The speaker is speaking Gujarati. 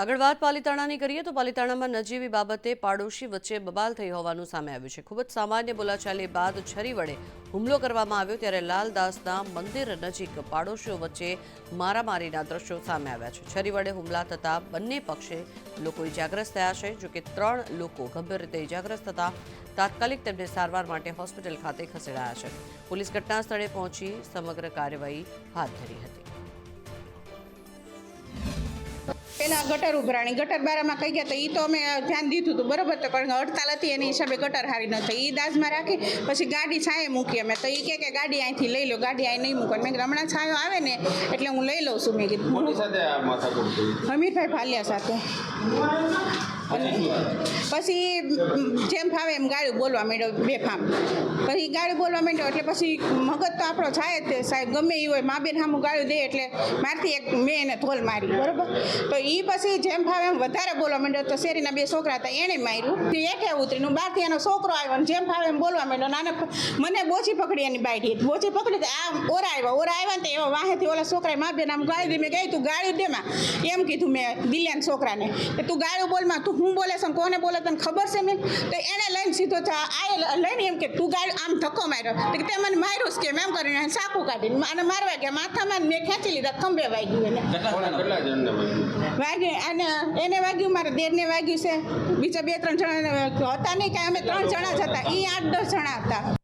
આગળ વાત પાલિતાણાની કરીએ તો પાલિતાણામાં નજીવી બાબતે પાડોશી વચ્ચે બબાલ થઈ હોવાનું સામે આવ્યું છે। ખૂબ જ સામાન્ય બોલાચાલી બાદ છરી વડે હુમલો કરવામાં આવ્યો ત્યારે લાલદાસના મંદિર નજીક પાડોશીઓ વચ્ચે મારામારીના દ્રશ્યો સામે આવ્યા છે। છરી વડે હુમલા થતા બંને પક્ષે લોકો ઇજાગ્રસ્ત થયા છે। જોકે 3 લોકો ગંભીર રીતે ઇજાગ્રસ્ત થતા તાત્કાલિક તેમને સારવાર માટે હોસ્પિટલ ખાતે ખસેડાયા છે। પોલીસ ઘટના સ્થળે પહોંચી સમગ્ર કાર્યવાહી હાથ ધરી હતી। પેલા ગટર ઉભરાણી ગટર બારામાં કહી ગયા તો એ તો અમે ધ્યાન દીધું હતું બરોબર તો પણ હડતાલ હતી એની હિસાબે ગટર હારી ન થઈ એ દાજમાં રાખી પછી ગાડી છાંયે મૂકી અમે તો એ કે ગાડી અહીંથી લઈ લો ગાડી અહીં નહીં મૂકવાની મેં કીધું હમણાં છાંયો આવે ને એટલે હું લઈ લઉં છું મેં કીધું હમીરભાઈ ભાલિયા સાથે પછી જેમ ફાવે એમ ગાળું બોલવા માંડ્યો બેફામ પછી ગાળું બોલવા માંડ્યો એટલે પછી મગજ તો આપણો જાય જ તે સાહેબ ગમે એ હોય મા બેન સામું ગાળું દે એટલે મારથી એક મેં એને ધોલ મારી બરાબર તો એ પછી જેમ ફાવે એમ વધારે બોલવા માંડ્યો તો શેરીના 2 છોકરા હતા એણે માર્યું એકે ઉતરીનું બહારથી એનો છોકરો આવ્યો જેમ ફાવે એમ બોલવા માંડ્યો નાને મને બોચી પકડી એની બાઈડી બોચી પકડી આ ઓરા આવ્યા ને તો એવા વાહેથી ઓલા છોકરાએ મા બેન આમ ગાળી દે મેં ગઈ તું ગાળ્યું દેમાં એમ કીધું મેં દિલ્યાન છોકરાને કે તું ગાળું બોલમાં તું હું બોલે છે કોને બોલે તને ખબર છે મેં તો એણે લઈને સીધો લઈને એમ કે તું ગાળું આમ ધક્કો માર્યો તો તે મને માર્યું છે કેમ એમ કરીને સાકું કાઢીને અને મારવા ગયા માથામાં મેં ખેંચી લીધા ખંભે વાગ્યું એને વાગ્યું અને એને વાગ્યું મારા દેરને વાગ્યું છે બીજા 2-3 જણા હતા નહીં કાંઈ અમે 3 જણા જ હતા એ 8-10 જણા હતા